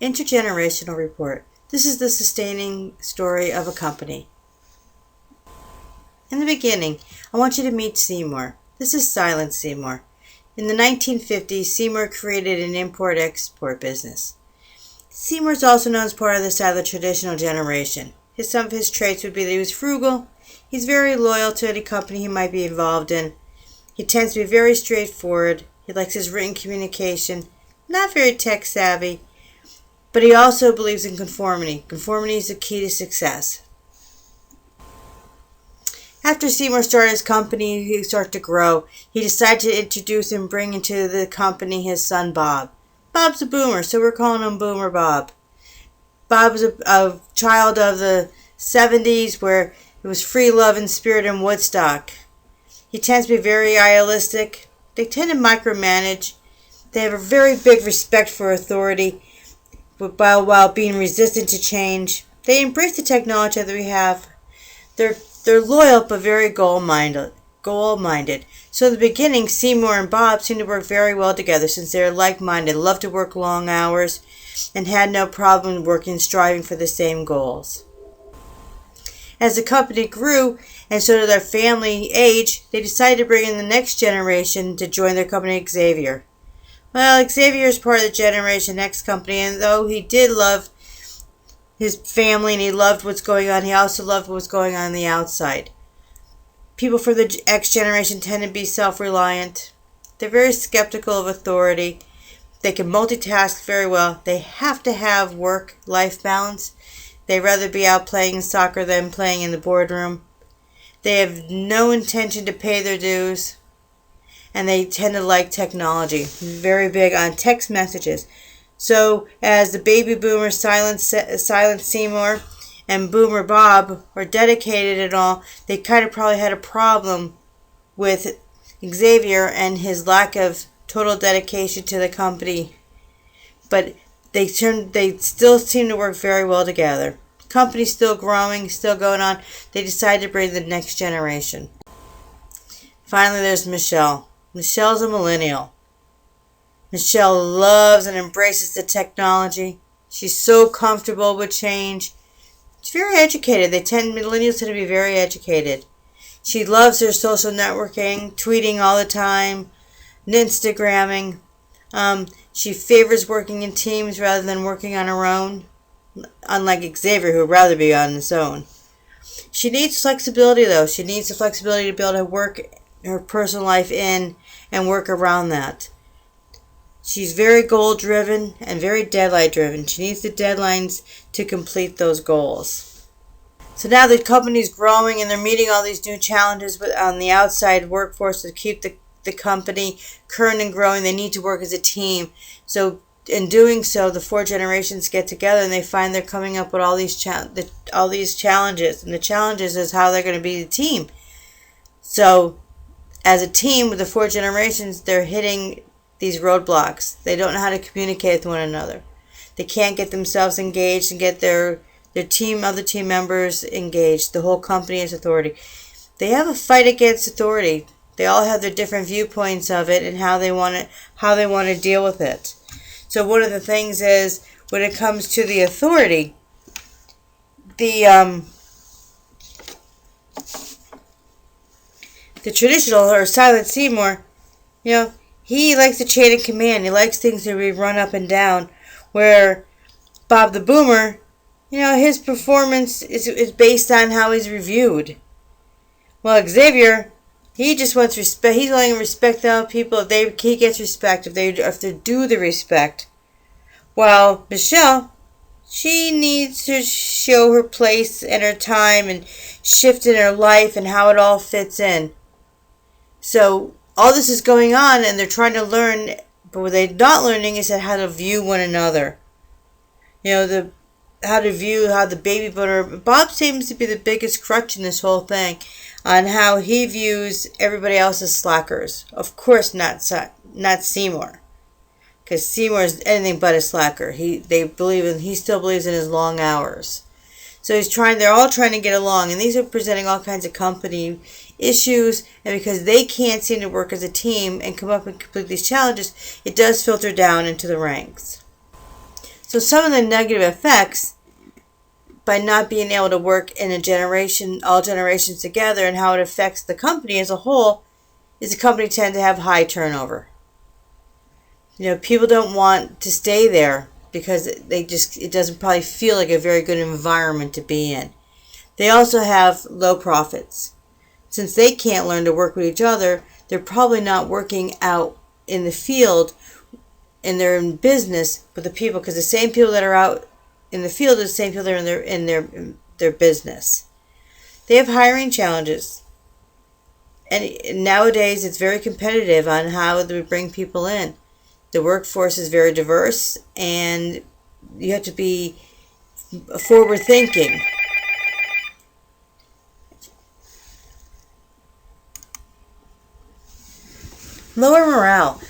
Intergenerational Report. This is the sustaining story of a company. In the beginning, I want you to meet Seymour. This is Silent Seymour. In the 1950s, Seymour created an import-export business. Seymour is also known as part of the side of the traditional generation. Some of his traits would be that he was frugal. He's very loyal to any company he might be involved in. He tends to be very straightforward. He likes his written communication. Not very tech savvy. But he also believes in conformity. Conformity is the key to success. After Seymour started his company, he started to grow. He decided to introduce and bring into the company his son Bob. Bob's a boomer, so we're calling him Boomer Bob. Bob was a child of the 70s where it was free love and spirit in Woodstock. He tends to be very idealistic. They tend to micromanage. They have a very big respect for authority, while being resistant to change. They embrace the technology that we have. They're loyal but very goal-minded. So in the beginning, Seymour and Bob seemed to work very well together since they are like-minded, loved to work long hours, and had no problem striving for the same goals. As the company grew, and so did their family age, they decided to bring in the next generation to join their company, Xavier. Well, Xavier is part of the Generation X company, and though he did love his family and he loved what's going on, he also loved what was going on the outside. People from the X generation tend to be self-reliant. They're very skeptical of authority. They can multitask very well. They have to have work-life balance. They'd rather be out playing soccer than playing in the boardroom. They have no intention to pay their dues. And they tend to like technology. Very big on text messages. So as the baby boomer Silent Seymour and Boomer Bob are dedicated and all, they kind of probably had a problem with Xavier and his lack of total dedication to the company. But they still seem to work very well together. The company's still growing, still going on. They decided to bring the next generation. Finally, there's Michelle. Michelle's a millennial. Michelle loves and embraces the technology. She's so comfortable with change. She's very educated. Millennials tend to be very educated. She loves her social networking, tweeting all the time, Instagramming. She favors working in teams rather than working on her own, unlike Xavier, who would rather be on his own. She needs flexibility, though. She needs the flexibility to be able to work her personal life in and work around that. She's very goal-driven and very deadline-driven. She needs the deadlines to complete those goals. So now the company's growing and they're meeting all these new challenges on the outside workforce to keep the company current and growing. They need to work as a team. So in doing so, the four generations get together and they find they're coming up with all these challenges. And the challenges is how they're going to be the team. So as a team with the four generations, they're hitting these roadblocks. They don't know how to communicate with one another. They can't get themselves engaged and get their other team members engaged. The whole company is authority. They have a fight against authority. They all have their different viewpoints of it and how they want to deal with it. So one of the things is when it comes to the authority, the traditional or Silent Seymour, he likes the chain of command. He likes things to be run up and down. Where Bob the Boomer, his performance is based on how he's reviewed. Well, Xavier, he just wants respect. He's only going to respect the people if he gets respect, if they do the respect. While Michelle, she needs to show her place and her time and shift in her life and how it all fits in. So all this is going on and they're trying to learn, but what they're not learning is how to view one another. How the baby boomer. Bob seems to be the biggest crutch in this whole thing on how he views everybody else as slackers. Of course not Seymour. Because Seymour is anything but a slacker. He still believes in his long hours. So they're all trying to get along, and these are presenting all kinds of company issues, and because they can't seem to work as a team and come up and complete these challenges, it does filter down into the ranks. So some of the negative effects by not being able to work in a generation, all generations together, and how it affects the company as a whole, is the company tend to have high turnover. People don't want to stay there because it doesn't probably feel like a very good environment to be in. They also have low profits. Since they can't learn to work with each other, they're probably not working out in the field and they're in business with the people, because the same people that are out in the field are the same people that are in their business. They have hiring challenges. And nowadays it's very competitive on how they bring people in. The workforce is very diverse and you have to be forward thinking. Lower morale.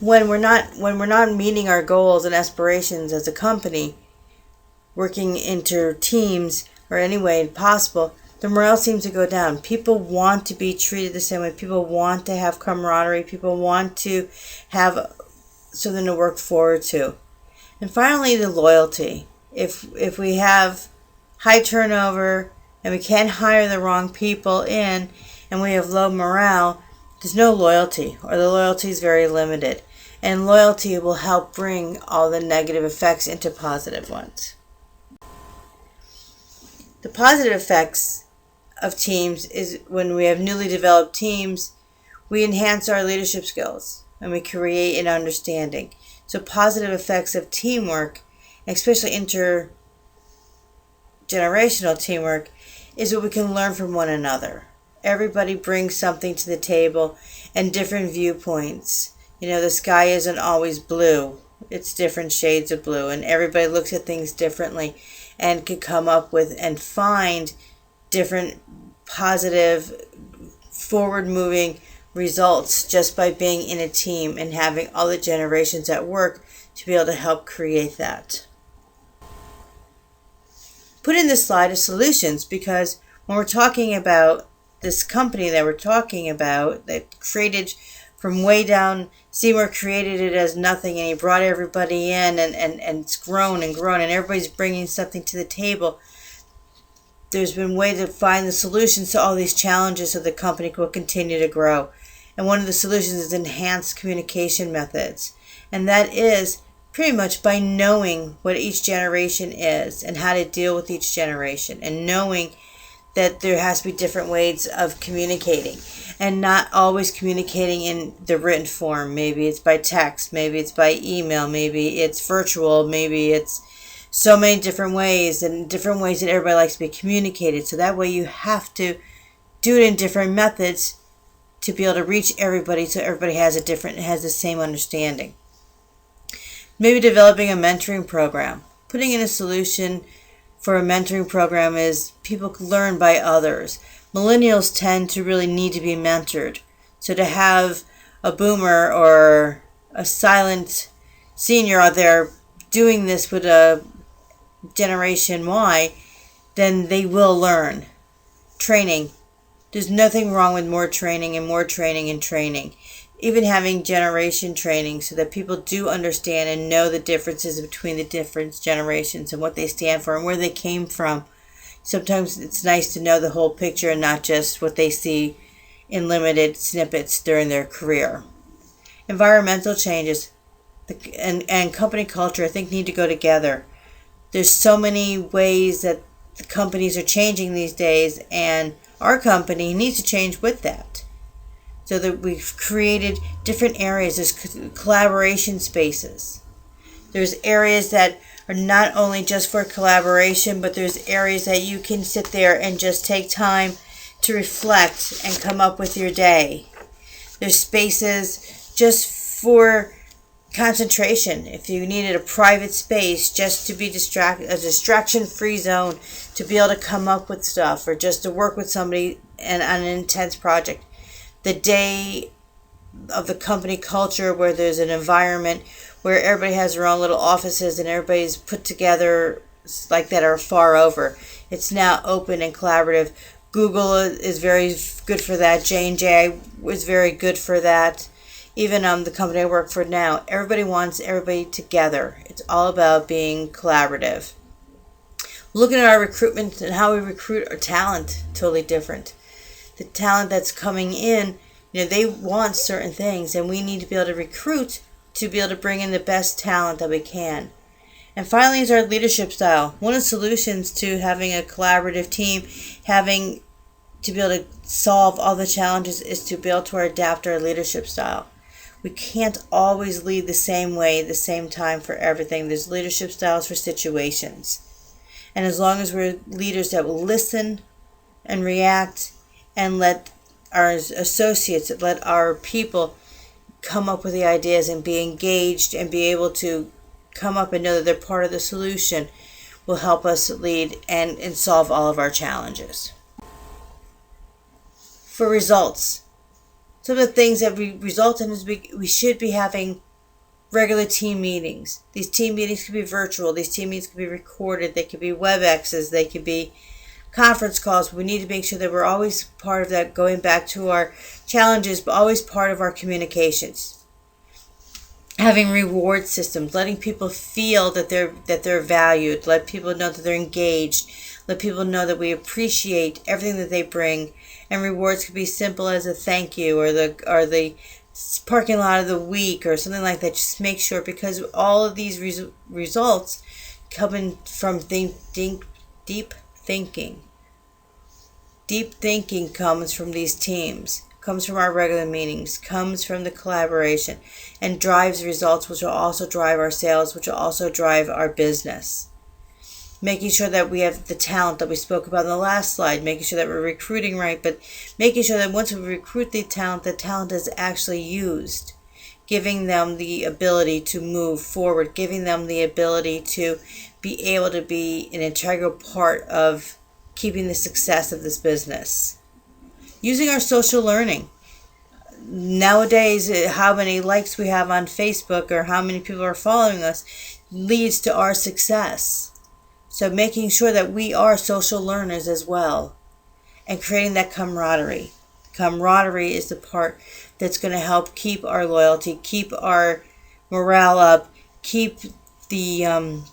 When we're not meeting our goals and aspirations as a company, working into teams or any way possible, the morale seems to go down. People want to be treated the same way. People want to have camaraderie. People want to have something to work forward to. And finally, the loyalty. If we have high turnover and we can't hire the wrong people in and we have low morale, there's no loyalty, or the loyalty is very limited. And loyalty will help bring all the negative effects into positive ones. The positive effects of teams is when we have newly developed teams, we enhance our leadership skills and we create an understanding. So positive effects of teamwork, especially intergenerational teamwork, is what we can learn from one another. Everybody brings something to the table and different viewpoints. The sky isn't always blue. It's different shades of blue, and everybody looks at things differently and can come up with and find different positive, forward-moving results just by being in a team and having all the generations at work to be able to help create that. Put in this slide of solutions, because when we're talking about this company that we're talking about that created from way down, Seymour created it as nothing and he brought everybody in and it's grown and grown and everybody's bringing something to the table. There's been ways to find the solutions to all these challenges so the company will continue to grow. And one of the solutions is enhanced communication methods. And that is pretty much by knowing what each generation is and how to deal with each generation, and knowing that there has to be different ways of communicating and not always communicating in the written form. Maybe it's by text, maybe it's by email, maybe it's virtual, maybe it's so many different ways and different ways that everybody likes to be communicated. So that way you have to do it in different methods to be able to reach everybody so everybody has the same understanding. Maybe developing a mentoring program. Putting in a solution for a mentoring program is people learn by others. Millennials tend to really need to be mentored. So to have a boomer or a silent senior out there doing this with a Generation Y, then they will learn. Training. There's nothing wrong with more training and more training and training. Even having generation training so that people do understand and know the differences between the different generations and what they stand for and where they came from. Sometimes it's nice to know the whole picture and not just what they see in limited snippets during their career. Environmental changes and company culture, I think, need to go together. There's so many ways that the companies are changing these days, and our company needs to change with that. So that we've created different areas. There's collaboration spaces. There's areas that are not only just for collaboration, but there's areas that you can sit there and just take time to reflect and come up with your day. There's spaces just for concentration. If you needed a private space just to be a distraction-free zone to be able to come up with stuff, or just to work with somebody on an intense project. The day of the company culture where there's an environment where everybody has their own little offices and everybody's put together like that are far over. It's now open and collaborative. Google is very good for that. J&J was very good for that. Even the company I work for now, everybody wants everybody together. It's all about being collaborative. Looking at our recruitment and how we recruit our talent, totally different. The talent that's coming in, they want certain things, and we need to be able to recruit to be able to bring in the best talent that we can. And finally is our leadership style. One of the solutions to having a collaborative team, having to be able to solve all the challenges, is to be able to adapt our leadership style. We can't always lead the same way, the same time for everything. There's leadership styles for situations. And as long as we're leaders that will listen and react and let our associates, let our people come up with the ideas and be engaged and be able to come up and know that they're part of the solution, will help us lead and solve all of our challenges. For results, some of the things that we result in is we should be having regular team meetings. These team meetings could be virtual. These team meetings could be recorded. They could be WebExes. They could be conference calls. We need to make sure that we're always part of that, going back to our challenges, but always part of our communications. Having reward systems, letting people feel that they're valued, let people know that they're engaged, let people know that we appreciate everything that they bring. And rewards could be simple as a thank you or the parking lot of the week or something like that. Just make sure, because all of these results come from deep thinking. Deep thinking comes from these teams, comes from our regular meetings, comes from the collaboration, and drives results, which will also drive our sales, which will also drive our business. Making sure that we have the talent that we spoke about in the last slide, making sure that we're recruiting right, but making sure that once we recruit the talent is actually used, giving them the ability to move forward, giving them the ability to be able to be an integral part of keeping the success of this business. Using our social learning. Nowadays, how many likes we have on Facebook or how many people are following us leads to our success. So making sure that we are social learners as well, and creating that camaraderie. Camaraderie is the part that's going to help keep our loyalty, keep our morale up, keep the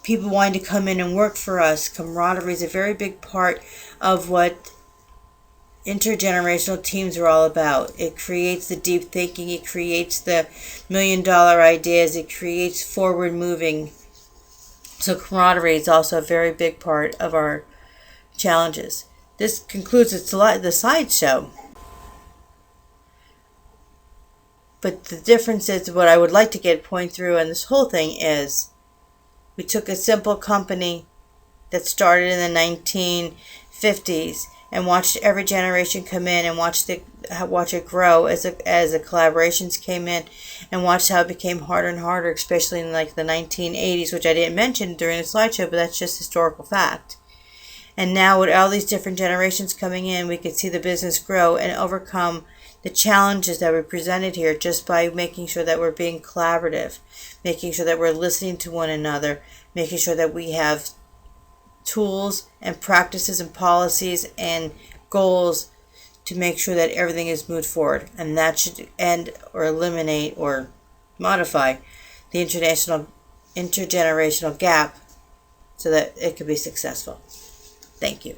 people wanting to come in and work for us. Camaraderie is a very big part of what intergenerational teams are all about. It creates the deep thinking, it creates the $1 million ideas, it creates forward moving. So camaraderie is also a very big part of our challenges. This concludes the slideshow. But the difference is, what I would like to point through in this whole thing is, we took a simple company that started in the 1950s and watched every generation come in and watch it grow as the collaborations came in, and watched how it became harder and harder, especially in like the 1980s, which I didn't mention during the slideshow, but that's just historical fact. And now with all these different generations coming in, we could see the business grow and overcome the challenges that were presented here just by making sure that we're being collaborative, making sure that we're listening to one another, making sure that we have tools and practices and policies and goals to make sure that everything is moved forward. And that should end or eliminate or modify the intergenerational gap so that it could be successful. Thank you.